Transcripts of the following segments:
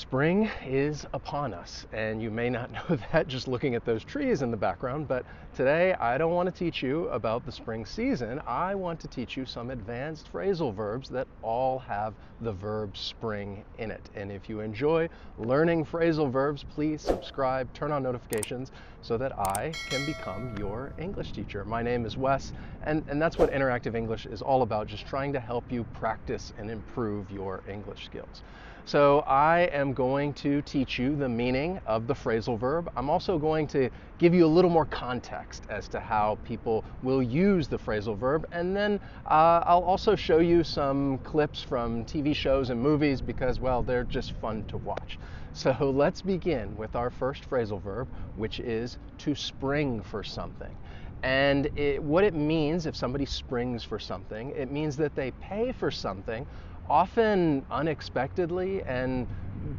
Spring is upon us, and you may not know that just looking at those trees in the background, but today I don't want to teach you about the spring season. I want to teach you some advanced phrasal verbs that all have the verb spring in it. And if you enjoy learning phrasal verbs, please subscribe, turn on notifications so that I can become your English teacher. My name is Wes, and that's what Interactive English is all about, just trying to help you practice and improve your English skills. So I am going to teach you the meaning of the phrasal verb. I'm also going to give you a little more context as to how people will use the phrasal verb. And then I'll also show you some clips from TV shows and movies because, well, they're just fun to watch. So let's begin with our first phrasal verb, which is to spring for something. And what it means if somebody springs for something, it means that they pay for something, often unexpectedly and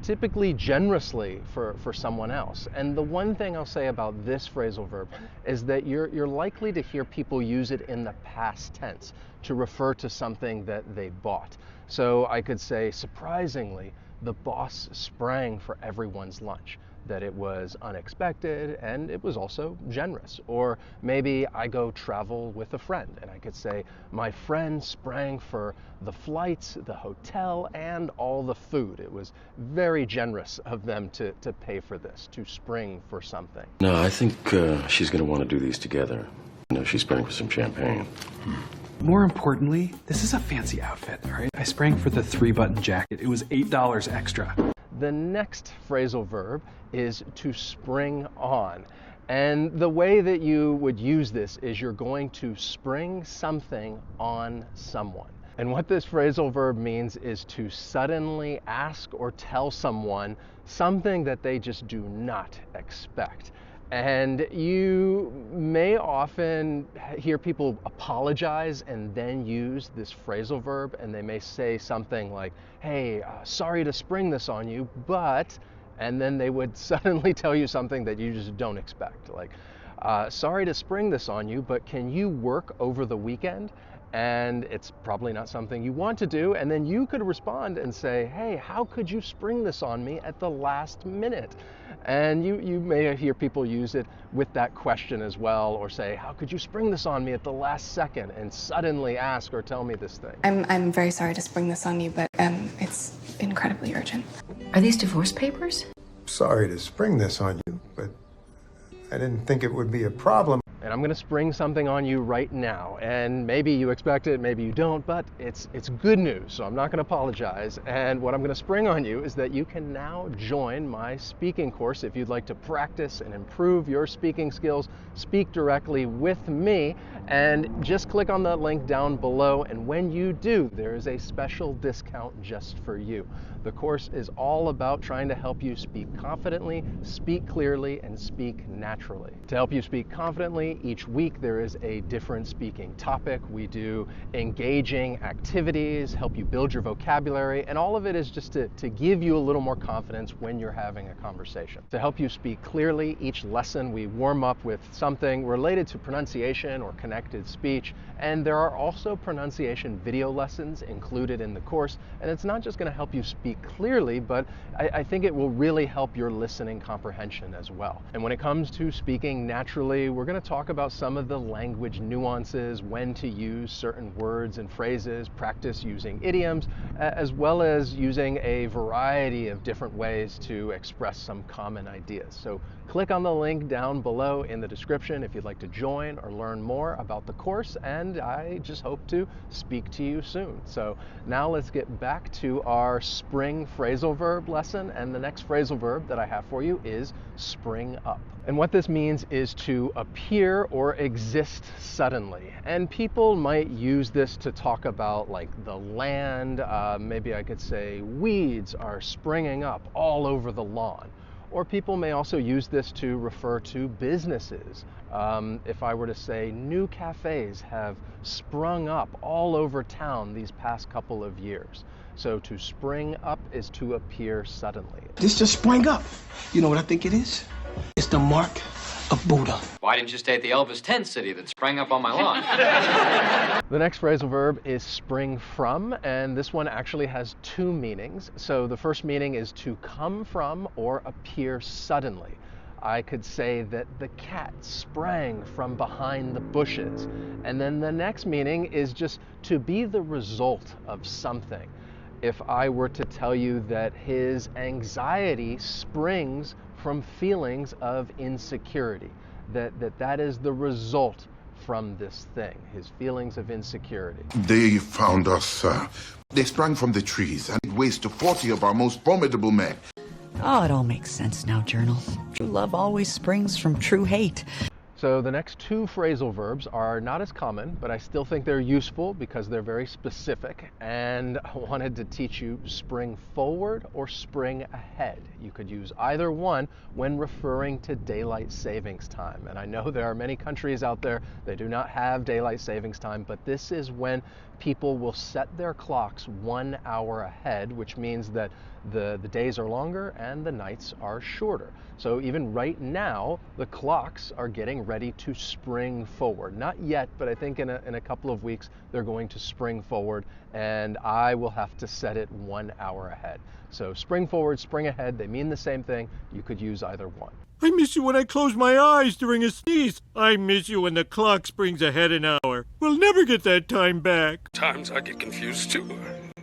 typically generously for someone else. And the one thing I'll say about this phrasal verb is that you're likely to hear people use it in the past tense to refer to something that they bought. So I could say, surprisingly, the boss sprang for everyone's lunch. That it was unexpected and it was also generous. Or maybe I go travel with a friend and I could say, my friend sprang for the flights, the hotel, and all the food. It was very generous of them to pay for this, to spring for something. No, I think she's going to want to do these together. No, she sprang for some champagne. More importantly, this is a fancy outfit, all right? I sprang for the 3-button jacket. It was $8 extra. The next phrasal verb is to spring on. And the way that you would use this is you're going to spring something on someone. And what this phrasal verb means is to suddenly ask or tell someone something that they just do not expect. And you may often hear people apologize and then use this phrasal verb, and they may say something like, hey, sorry to spring this on you, but, and then they would suddenly tell you something that you just don't expect. Like, sorry to spring this on you, but can you work over the weekend? And it's probably not something you want to do. And then you could respond and say, hey, how could you spring this on me at the last minute? And you may hear people use it with that question as well, or say, how could you spring this on me at the last second, and suddenly ask or tell me this thing. I'm very sorry to spring this on you, but it's incredibly urgent. Are these divorce papers? Sorry to spring this on you, but I didn't think it would be a problem. And I'm going to spring something on you right now. And maybe you expect it, maybe you don't, but it's good news, so I'm not going to apologize. And what I'm going to spring on you is that you can now join my speaking course if you'd like to practice and improve your speaking skills. Speak directly with me, and just click on that link down below. And when you do, there is a special discount just for you. The course is all about trying to help you speak confidently, speak clearly, and speak naturally. To help you speak confidently, each week there is a different speaking topic. We do engaging activities, help you build your vocabulary, and all of it is just to give you a little more confidence when you're having a conversation. To help you speak clearly, each lesson we warm up with something related to pronunciation or connected speech, and there are also pronunciation video lessons included in the course, and it's not just going to help you speak clearly, but I think it will really help your listening comprehension as well. And when it comes to speaking naturally, we're going to talk about some of the language nuances, when to use certain words and phrases, practice using idioms, as well as using a variety of different ways to express some common ideas. So click on the link down below in the description if you'd like to join or learn more about the course, and I just hope to speak to you soon. So now let's get back to our spring phrasal verb lesson, and the next phrasal verb that I have for you is spring up. And what this means is to appear or exist suddenly. And people might use this to talk about like the land. Maybe I could say weeds are springing up all over the lawn. Or people may also use this to refer to businesses. If I were to say new cafes have sprung up all over town these past couple of years. So to spring up is to appear suddenly. This just sprang up. You know what I think it is? It's the mark a Buddha. Why didn't you stay at the Elvis tent city that sprang up on my lawn? The next phrasal verb is spring from, and this one actually has two meanings. So the first meaning is to come from or appear suddenly. I could say that the cat sprang from behind the bushes. And then the next meaning is just to be the result of something. If I were to tell you that his anxiety springs from feelings of insecurity, that is the result from this thing, his feelings of insecurity. They found us. They sprang from the trees and waste to 40 of our most formidable men. Oh, it all makes sense now, Journal. True love always springs from true hate. So the next two phrasal verbs are not as common, but I still think they're useful because they're very specific. And I wanted to teach you spring forward or spring ahead. You could use either one when referring to daylight savings time. And I know there are many countries out there that do not have daylight savings time, but this is when people will set their clocks 1 hour ahead, which means that the days are longer and the nights are shorter. So even right now, the clocks are getting ready to spring forward. Not yet, but I think in a couple of weeks, they're going to spring forward, and I will have to set it 1 hour ahead. So spring forward, spring ahead, they mean the same thing. You could use either one. I miss you when I close my eyes during a sneeze. I miss you when the clock springs ahead an hour. We'll never get that time back. Times I get confused too,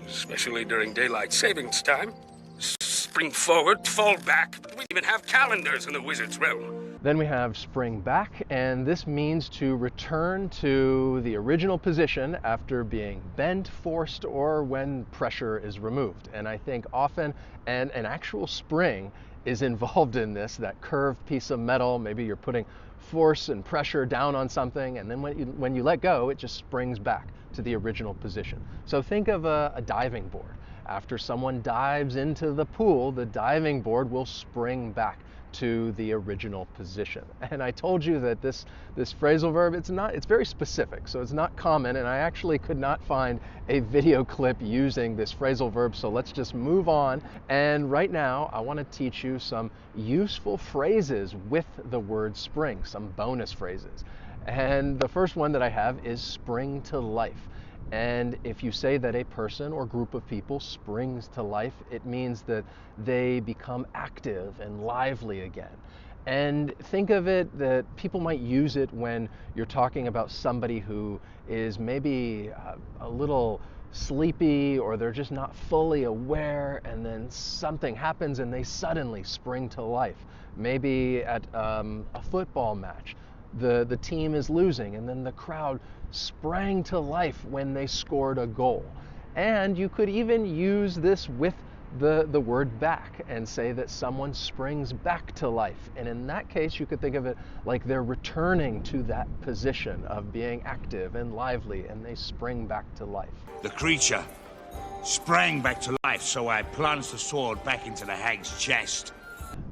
especially during daylight savings time. Spring forward, fall back. We even have calendars in the wizard's realm. Then we have spring back, and this means to return to the original position after being bent, forced, or when pressure is removed. And I think often an actual spring is involved in this, that curved piece of metal. Maybe you're putting force and pressure down on something, and then when you let go, it just springs back to the original position. So think of a diving board. After someone dives into the pool, the diving board will spring back to the original position. And I told you that this phrasal verb, it's very specific, so it's not common, and I actually could not find a video clip using this phrasal verb, so let's just move on. And right now, I want to teach you some useful phrases with the word spring, some bonus phrases. And the first one that I have is spring to life. And if you say that a person or group of people springs to life, it means that they become active and lively again. And think of it that people might use it when you're talking about somebody who is maybe a little sleepy, or they're just not fully aware, and then something happens and they suddenly spring to life. Maybe at a football match, the team is losing, and then the crowd sprang to life when they scored a goal. And you could even use this with the word back and say that someone springs back to life. And in that case, you could think of it like they're returning to that position of being active and lively, and they spring back to life. The creature sprang back to life, so I plunged the sword back into the hag's chest.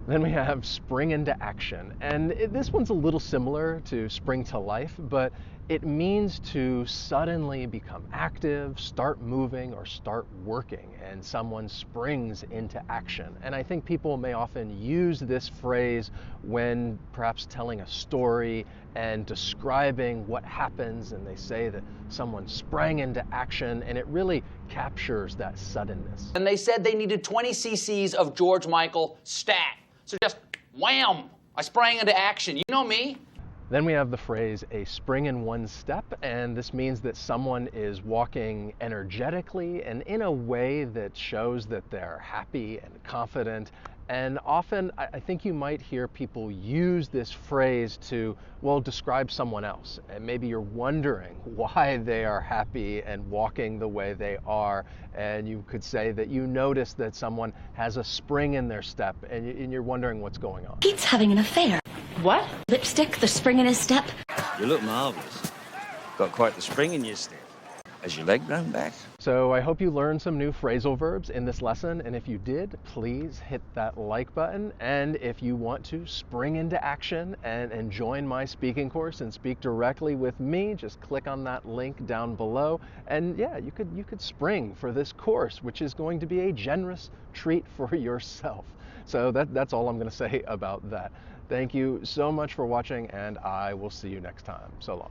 Then we have spring into action, and this one's a little similar to spring to life, but it means to suddenly become active, start moving, or start working, and someone springs into action. And I think people may often use this phrase when perhaps telling a story and describing what happens, and they say that someone sprang into action, and it really captures that suddenness. And they said they needed 20 cc's of George Michael stat. So just wham, I sprang into action. You know me. Then we have the phrase a spring in one step, and this means that someone is walking energetically and in a way that shows that they're happy and confident. And often I think you might hear people use this phrase to, well, describe someone else. And maybe you're wondering why they are happy and walking the way they are. And you could say that you notice that someone has a spring in their step, and you're wondering what's going on. Pete's having an affair. What? Lipstick, the spring in his step? You look marvelous. Got quite the spring in your step. Has your leg grown back? So I hope you learned some new phrasal verbs in this lesson, and if you did, please hit that like button. And if you want to spring into action and join my speaking course and speak directly with me, just click on that link down below. And yeah, you could spring for this course, which is going to be a generous treat for yourself. So that's all I'm going to say about that. Thank you so much for watching, and I will see you next time. So long.